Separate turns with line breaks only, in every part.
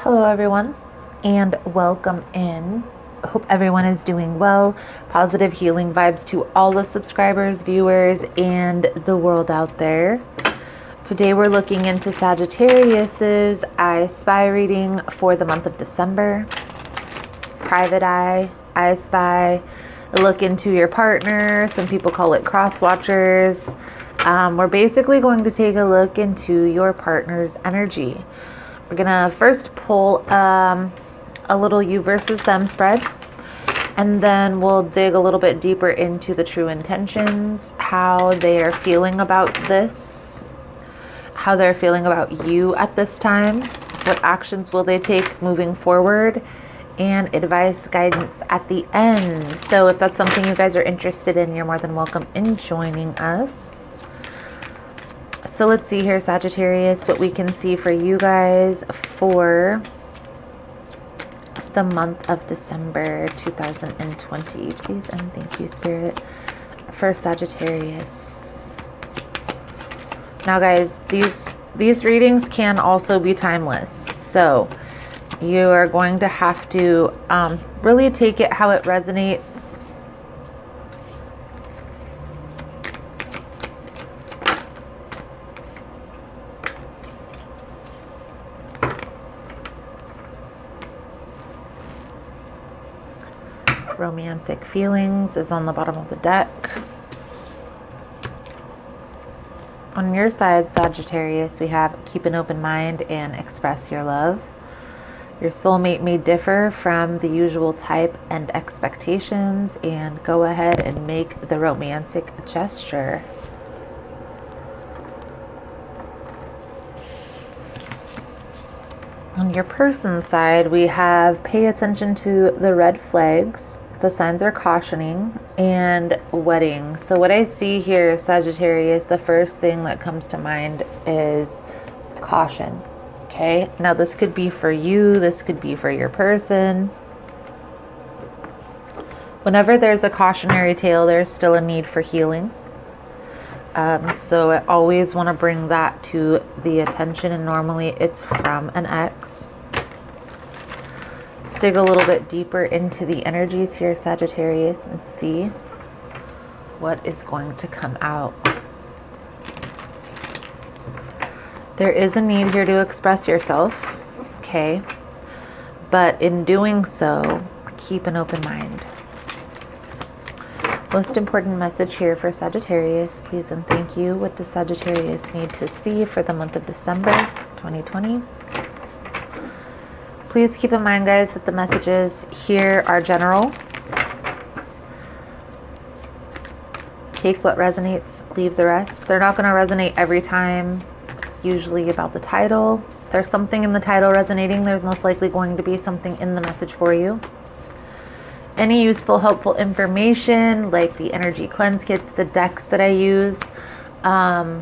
Hello everyone and welcome in. Hope everyone is doing well. Positive healing vibes to all the subscribers, viewers, and the world out there. Today we're looking into Sagittarius's I Spy reading for the month of December. Private eye, I Spy, a look into your partner. Some people call it cross watchers. We're basically going to take a look into your partner's energy. We're gonna first pull a little you versus them spread, and then we'll dig a little bit deeper into the true intentions, how they are feeling about this, how they're feeling about you at this time, what actions will they take moving forward, and advice, guidance at the end. So if that's something you guys are interested in, you're more than welcome in joining us. So let's see here, Sagittarius, what we can see for you guys for the month of December 2020. Please and thank you, Spirit, for Sagittarius. Now, guys, these readings can also be timeless. So you are going to have to really take it how it resonates. Romantic feelings is on the bottom of the deck. On your side, Sagittarius, we have keep an open mind and express your love. Your soulmate may differ from the usual type and expectations, and go ahead and make the romantic gesture. On your person's side, we have pay attention to the red flags. The signs are cautioning, and wedding. So what I see here, Sagittarius, the first thing that comes to mind is caution. Okay, now this could be for you, this could be for your person. Whenever there's a cautionary tale, there's still a need for healing. So I always want to bring that to the attention, and normally it's from an ex. Let's dig a little bit deeper into the energies here, Sagittarius, and see what is going to come out. There is a need here to express yourself, okay? But in doing so, keep an open mind. Most important message here for Sagittarius, please and thank you. What does Sagittarius need to see for the month of December 2020? Please keep in mind, guys, that the messages here are general. Take what resonates, leave the rest. They're not going to resonate every time. It's usually about the title. There's something in the title resonating. There's most likely going to be something in the message for you. Any useful, helpful information, like the energy cleanse kits, the decks that I use, how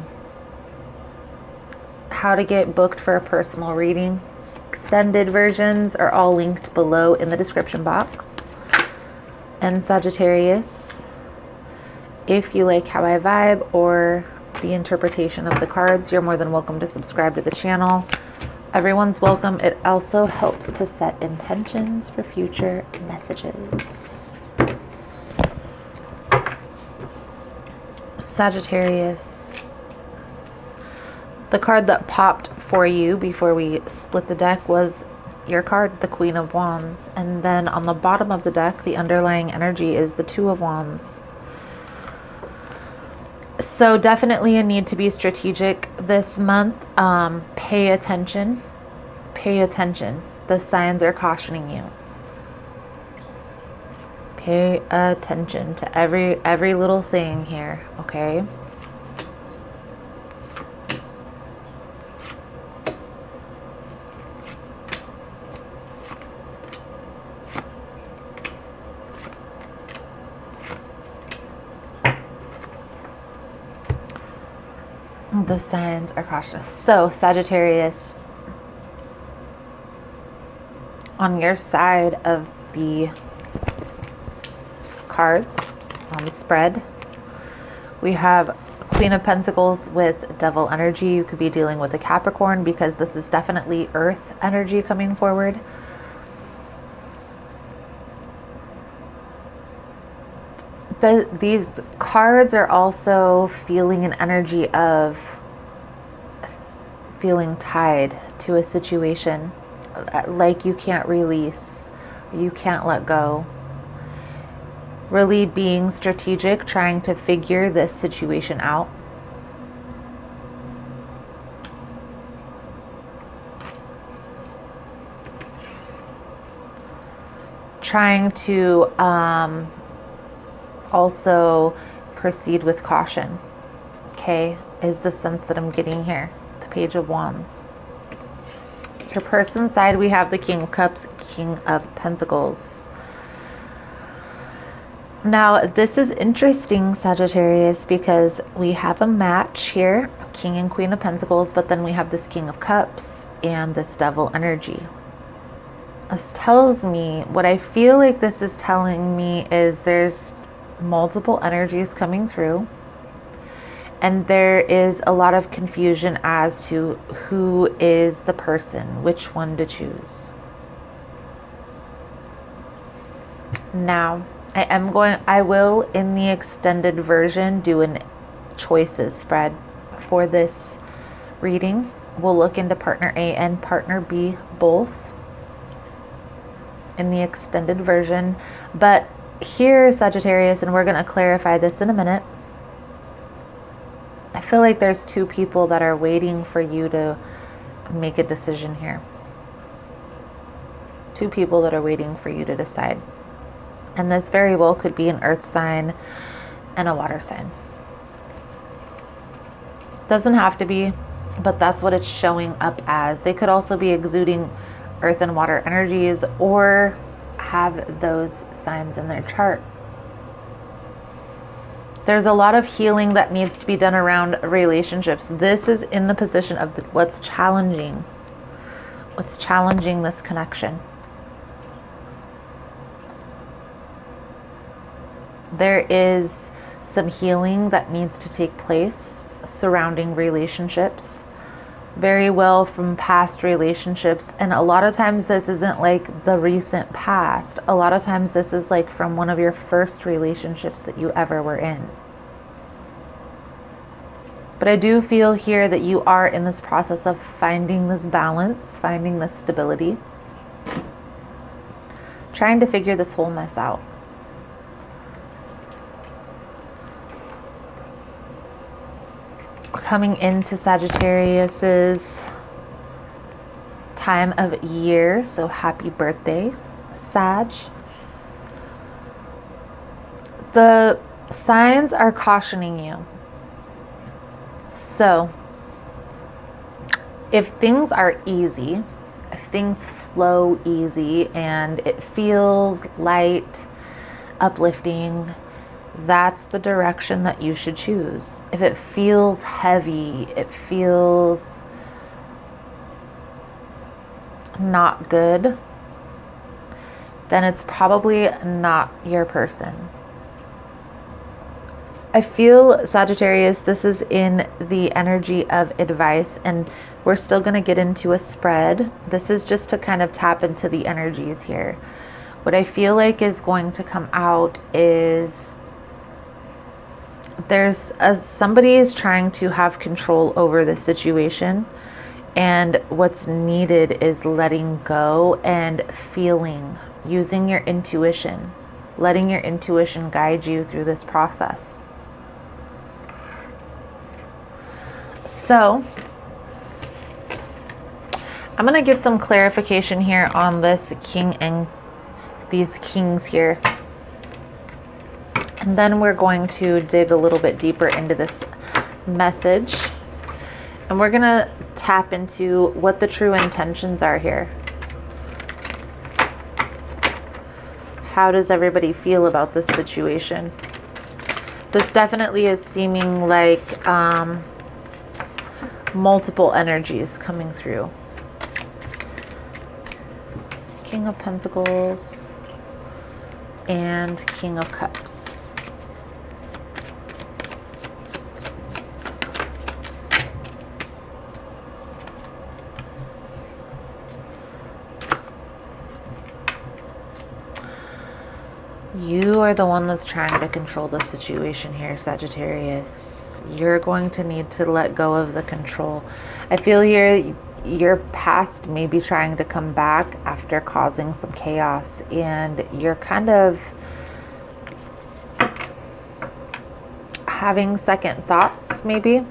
to get booked for a personal reading, extended versions are all linked below in the description box. And Sagittarius, if you like how I vibe or the interpretation of the cards, you're more than welcome to subscribe to the channel. Everyone's welcome. It also helps to set intentions for future messages. Sagittarius, the card that popped for you before we split the deck was your card, the Queen of Wands. And then on the bottom of the deck, the underlying energy is the Two of Wands. So definitely a need to be strategic this month. Pay attention. Pay attention. The signs are cautioning you. Pay attention to every little thing here, okay? The signs are cautious. So, Sagittarius, on your side of the cards on the spread, we have Queen of Pentacles with Devil energy. You could be dealing with a Capricorn because this is definitely Earth energy coming forward. These cards are also feeling an energy of feeling tied to a situation, like you can't release, you can't let go. Really being strategic, trying to figure this situation out. Trying to also proceed with caution, okay, is the sense that I'm getting here. The Page of Wands. Your person's side, we have the King of Cups, King of Pentacles. Now, this is interesting, Sagittarius, because we have a match here, King and Queen of Pentacles, but then we have this King of Cups and this Devil energy. This tells me, what I feel like this is telling me is there's multiple energies coming through, and there is a lot of confusion as to who is the person, which one to choose. Now, I will in the extended version do an choices spread for this reading. We'll look into partner A and partner B both in the extended version. But here, Sagittarius, and we're going to clarify this in a minute, I feel like there's two people that are waiting for you to make a decision here. Two people that are waiting for you to decide. And this very well could be an earth sign and a water sign. Doesn't have to be, but that's what it's showing up as. They could also be exuding earth and water energies or have those signs in their chart. There's a lot of healing that needs to be done around relationships. This is in the position of what's challenging this connection. There is some healing that needs to take place surrounding relationships. Very well from past relationships. And a lot of times this isn't like the recent past. A lot of times this is like from one of your first relationships that you ever were in. But I do feel here that you are in this process of finding this balance, finding this stability, trying to figure this whole mess out. Coming into Sagittarius's time of year, so happy birthday, Sag. The signs are cautioning you. So, if things are easy, if things flow easy and it feels light, uplifting, that's the direction that you should choose. If it feels heavy, it feels not good, then it's probably not your person. I feel, Sagittarius, this is in the energy of advice, and we're still going to get into a spread. This is just to kind of tap into the energies here. What I feel like is going to come out is somebody is trying to have control over the situation, and what's needed is letting go and feeling, using your intuition, letting your intuition guide you through this process. So I'm going to get some clarification here on this king and these kings here. And then we're going to dig a little bit deeper into this message. And we're going to tap into what the true intentions are here. How does everybody feel about this situation? This definitely is seeming like multiple energies coming through. King of Pentacles and King of Cups. are the one that's trying to control the situation here, Sagittarius. You're going to need to let go of the control. I feel here your past may be trying to come back after causing some chaos, and you're kind of having second thoughts, maybe.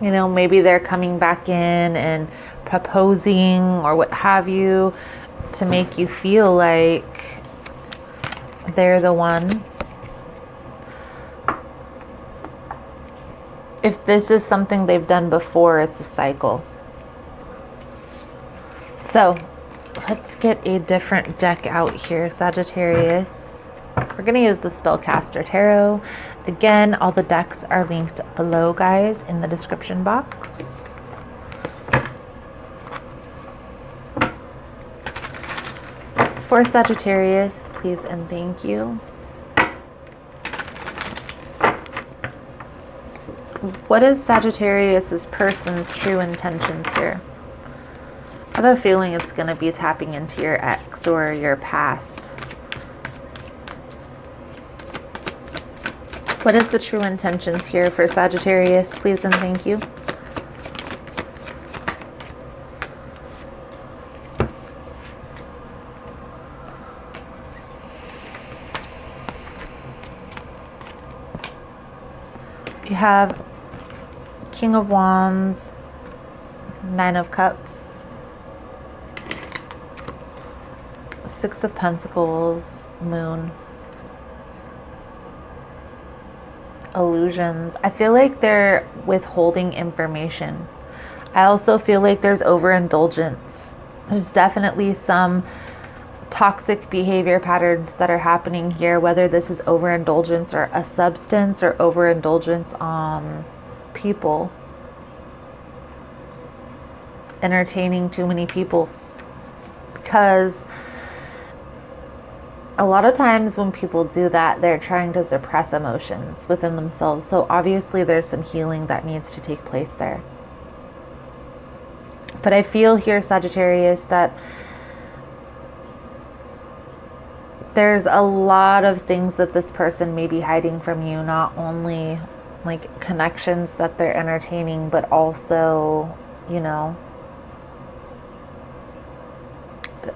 You know, maybe they're coming back in and proposing or what have you to make you feel like they're the one. If this is something they've done before, it's a cycle. So let's get a different deck out here, Sagittarius. We're going to use the Spellcaster Tarot. Again, all the decks are linked below, guys, in the description box. For Sagittarius, please and thank you. What is Sagittarius's person's true intentions here? I have a feeling it's going to be tapping into your ex or your past. What is the true intentions here for Sagittarius, please and thank you? You have King of Wands, Nine of Cups, Six of Pentacles, Moon, Illusions. I feel like they're withholding information. I also feel like there's overindulgence. There's definitely some toxic behavior patterns that are happening here, whether this is overindulgence or a substance or overindulgence on people. Entertaining too many people. Because a lot of times when people do that, they're trying to suppress emotions within themselves. So obviously there's some healing that needs to take place there. But I feel here, Sagittarius, that there's a lot of things that this person may be hiding from you, not only like connections that they're entertaining, but also, you know,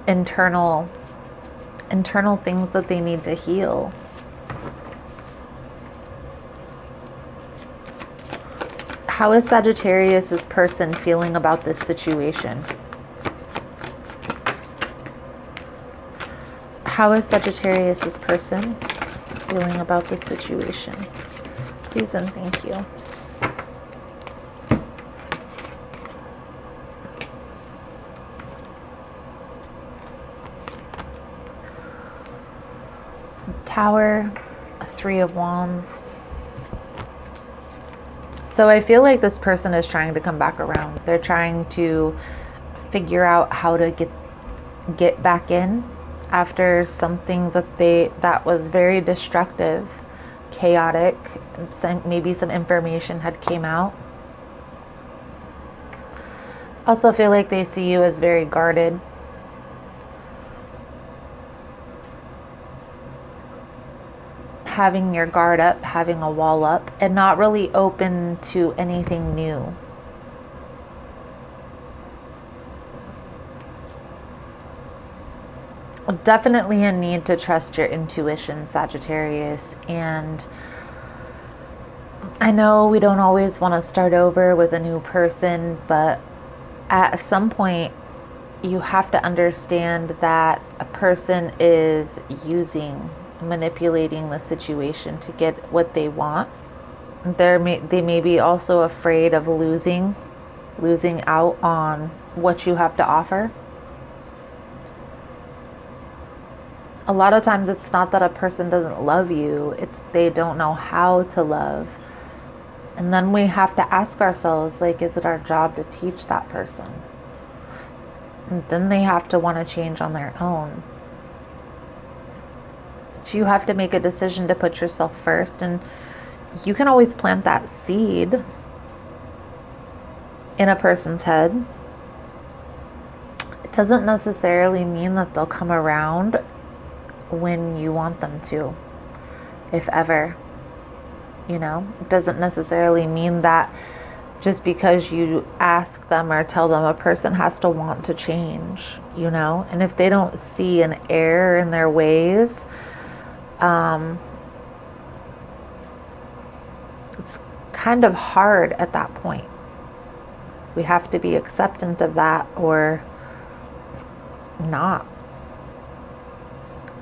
internal things that they need to heal. How is Sagittarius's person feeling about this situation? How is Sagittarius's person feeling about this situation? Please and thank you. Tower, Three of Wands. So I feel like this person is trying to come back around. They're trying to figure out how to get back in after something that was very destructive, chaotic. Maybe some information had came out. Also feel like they see you as very guarded. Having your guard up, having a wall up, and not really open to anything new. Definitely a need to trust your intuition, Sagittarius. And I know we don't always want to start over with a new person, but at some point you have to understand that a person is manipulating the situation to get what they want. They may be also afraid of losing out on what you have to offer. A lot of times it's not that a person doesn't love you, it's they don't know how to love. And then we have to ask ourselves, like, is it our job to teach that person? And then they have to want to change on their own. You have to make a decision to put yourself first, and you can always plant that seed in a person's head. It doesn't necessarily mean that they'll come around when you want them to, if ever. You know, it doesn't necessarily mean that just because you ask them or tell them, a person has to want to change, you know. And if they don't see an error in their ways, it's kind of hard at that point. We have to be acceptant of that or not.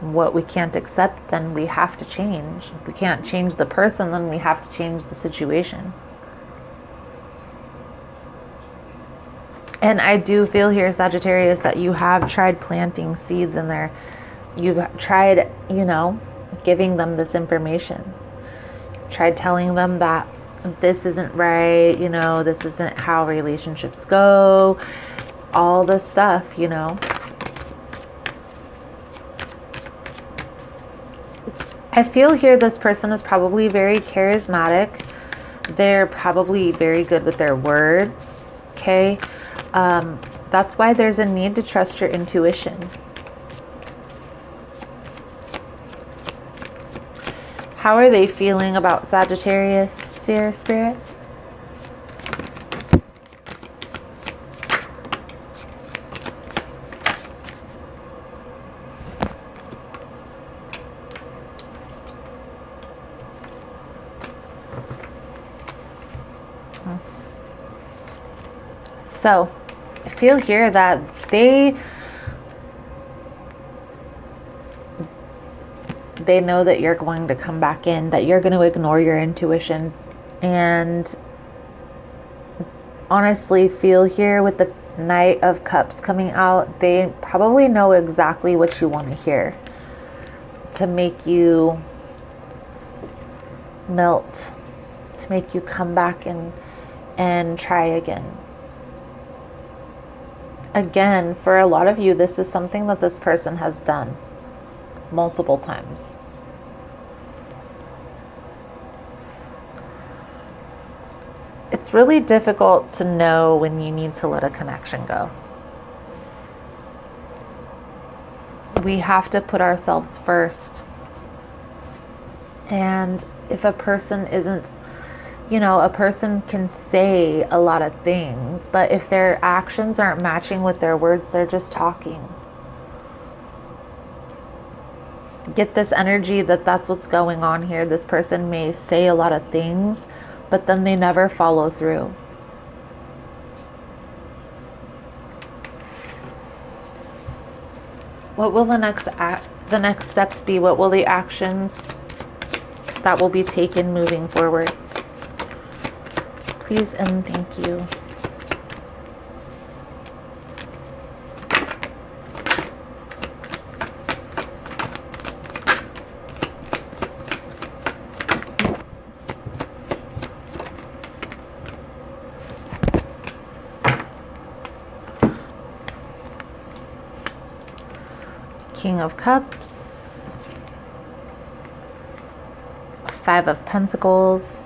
What we can't accept, then we have to change. If we can't change the person, then we have to change the situation. And I do feel here, Sagittarius, that you have tried planting seeds in there. You've tried, you know, giving them this information. Tried telling them that this isn't right, you know, this isn't how relationships go, all this stuff, you know. I feel here this person is probably very charismatic. They're probably very good with their words, okay? That's why there's a need to trust your intuition. How are they feeling about Sagittarius here, Spirit? So, I feel here that they know that you're going to come back in, that you're going to ignore your intuition. And honestly, feel here with the Knight of Cups coming out, they probably know exactly what you want to hear to make you melt, to make you come back and try again. Again, for a lot of you, this is something that this person has done multiple times. It's really difficult to know when you need to let a connection go. We have to put ourselves first. And if a person isn't, you know, a person can say a lot of things, but if their actions aren't matching with their words, they're just talking. Get this energy that that's what's going on here. This person may say a lot of things, but then they never follow through. What will the next steps be? What will the actions that will be taken moving forward? Please and thank you. King of Cups, Five of Pentacles,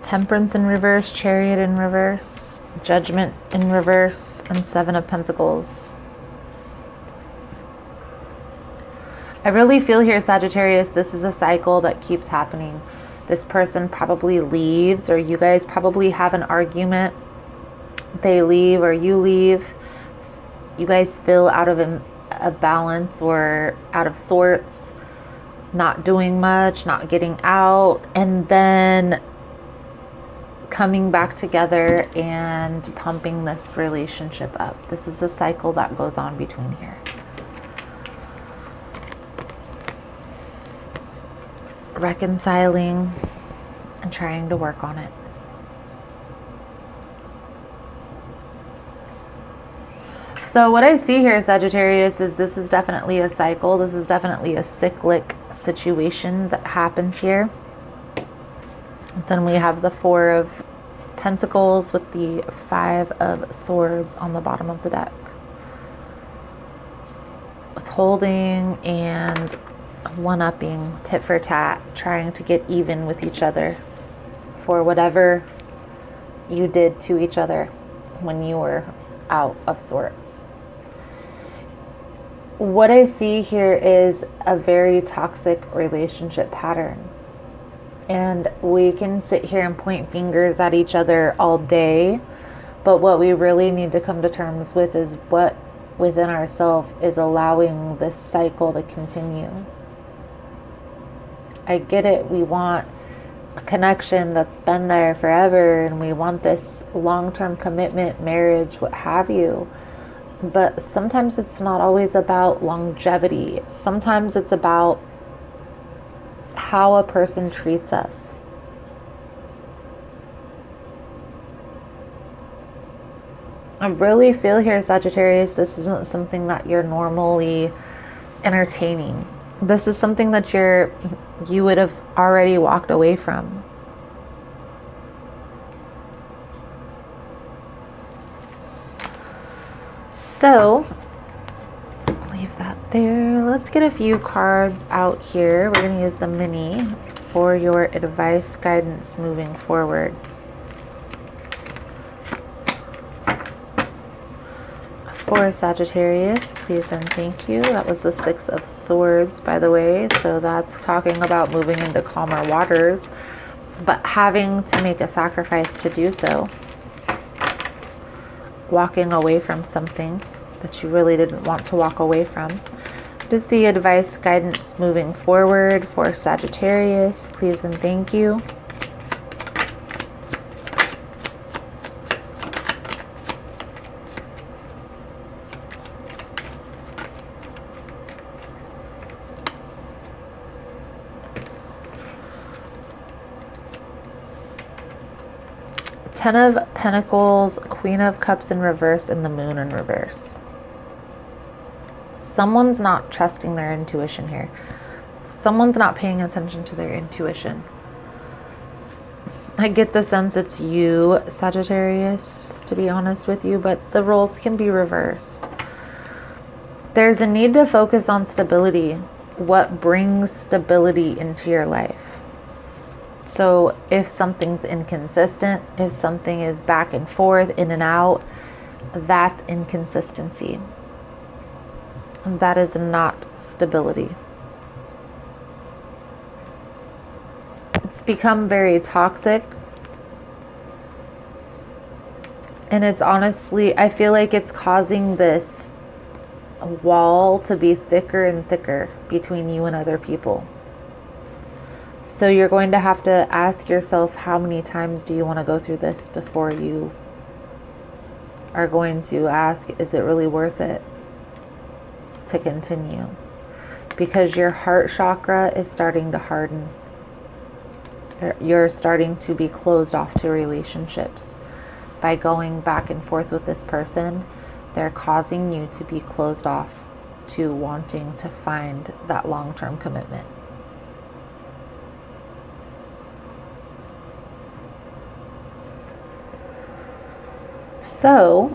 Temperance in reverse, Chariot in reverse, Judgment in reverse, and Seven of Pentacles. I really feel here, Sagittarius, this is a cycle that keeps happening. This person probably leaves, or you guys probably have an argument. They leave or you leave. You guys feel out of a balance or out of sorts, not doing much, not getting out, and then coming back together and pumping this relationship up. This is a cycle that goes on between here. Reconciling and trying to work on it. So what I see here, Sagittarius, is this is definitely a cycle. This is definitely a cyclic situation that happens here. Then we have the Four of Pentacles with the Five of Swords on the bottom of the deck. Withholding and one-upping, tit for tat, trying to get even with each other for whatever you did to each other when you were out of sorts. What I see here is a very toxic relationship pattern. And we can sit here and point fingers at each other all day, but what we really need to come to terms with is what within ourselves is allowing this cycle to continue. I get it, we want a connection that's been there forever, and we want this long-term commitment, marriage, what have you. But sometimes it's not always about longevity. Sometimes it's about how a person treats us. I really feel here, Sagittarius, this isn't something that you're normally entertaining. This is something that you would have already walked away from. So, leave that there. Let's get a few cards out here. We're going to use the mini for your advice, guidance moving forward. For Sagittarius, please and thank you. That was the Six of Swords, by the way. So that's talking about moving into calmer waters, but having to make a sacrifice to do so. Walking away from something that you really didn't want to walk away from. What is the advice, guidance moving forward for Sagittarius? Please and thank you. Ten of Pentacles, Queen of Cups in reverse, and the Moon in reverse. Someone's not trusting their intuition here. Someone's not paying attention to their intuition. I get the sense it's you, Sagittarius, to be honest with you, but the roles can be reversed. There's a need to focus on stability. What brings stability into your life? So if something's inconsistent, if something is back and forth, in and out, that's inconsistency. And that is not stability. It's become very toxic. And it's honestly, I feel like it's causing this wall to be thicker and thicker between you and other people. So you're going to have to ask yourself, how many times do you want to go through this before you are going to ask, is it really worth it to continue? Because your heart chakra is starting to harden. You're starting to be closed off to relationships. By going back and forth with this person, they're causing you to be closed off to wanting to find that long-term commitment. So,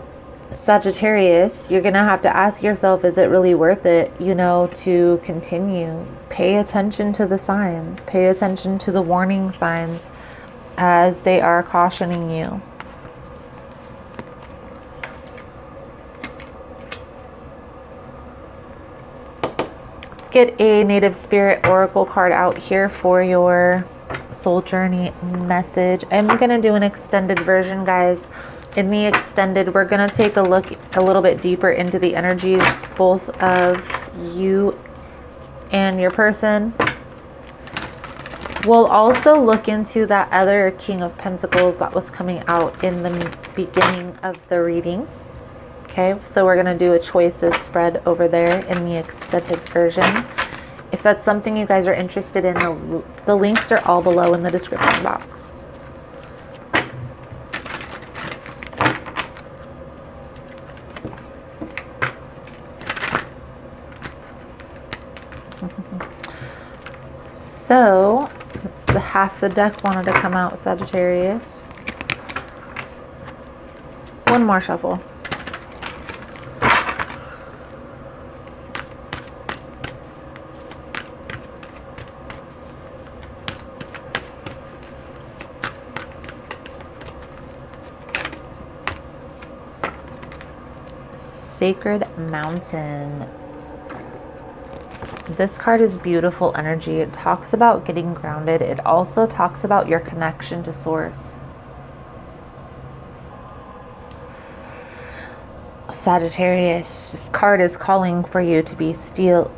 Sagittarius, you're going to have to ask yourself, is it really worth it, to continue? Pay attention to the signs. Pay attention to the warning signs as they are cautioning you. Let's get a Native Spirit Oracle card out here for your soul journey message. I'm going to do an extended version, guys. In the extended, we're going to take a look a little bit deeper into the energies, both of you and your person. We'll also look into that other King of Pentacles that was coming out in the beginning of the reading. Okay, so we're going to do a choices spread over there in the extended version. If that's something you guys are interested in, the links are all below in the description box. So, half the deck wanted to come out, Sagittarius. One more shuffle. Sacred Mountain. This card is beautiful energy. It talks about getting grounded. It also talks about your connection to source. Sagittarius, this card is calling for you to be still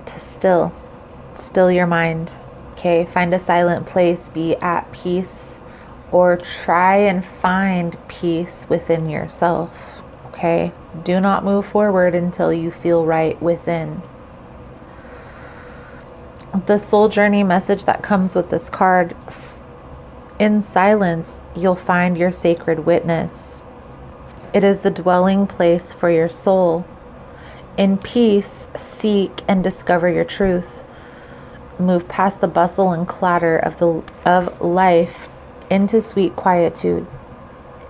your mind. Okay, find a silent place, be at peace, or try and find peace within yourself. Okay, do not move forward until you feel right within. The soul journey message that comes with this card: in silence, you'll find your sacred witness. It is the dwelling place for your soul. In peace, seek and discover your truth. Move past the bustle and clatter of life into sweet quietude.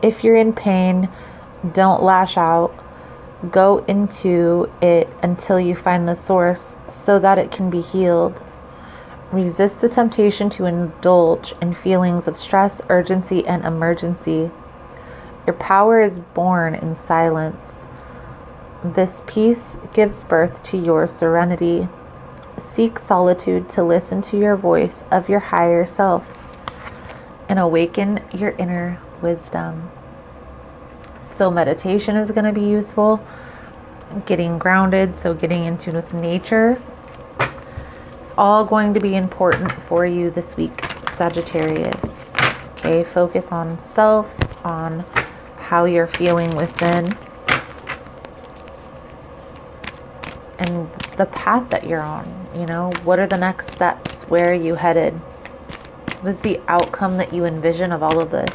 If you're in pain, don't lash out. Go into it until you find the source so that it can be healed. Resist the temptation to indulge in feelings of stress, urgency, and emergency. Your power is born in silence. This peace gives birth to your serenity. Seek solitude to listen to your voice of your higher self and awaken your inner wisdom. So meditation is going to be useful. Getting grounded, so getting in tune with nature. It's all going to be important for you this week, Sagittarius. Okay, focus on self, on how you're feeling within, and the path that you're on. You know, what are the next steps? Where are you headed? What is the outcome that you envision of all of this?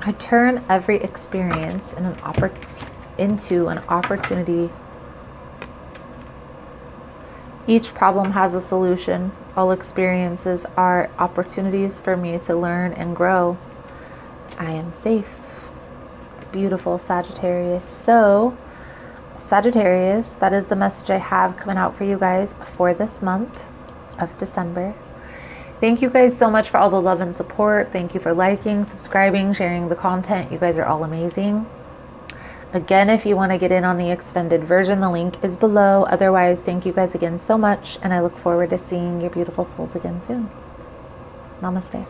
I turn every experience into an opportunity. Each problem has a solution. All experiences are opportunities for me to learn and grow. I am safe. Beautiful, Sagittarius. So, Sagittarius, that is the message I have coming out for you guys for this month of December. Thank you guys so much for all the love and support. Thank you for liking, subscribing, sharing the content. You guys are all amazing. Again, if you want to get in on the extended version, the link is below. Otherwise, thank you guys again so much, and I look forward to seeing your beautiful souls again soon. Namaste.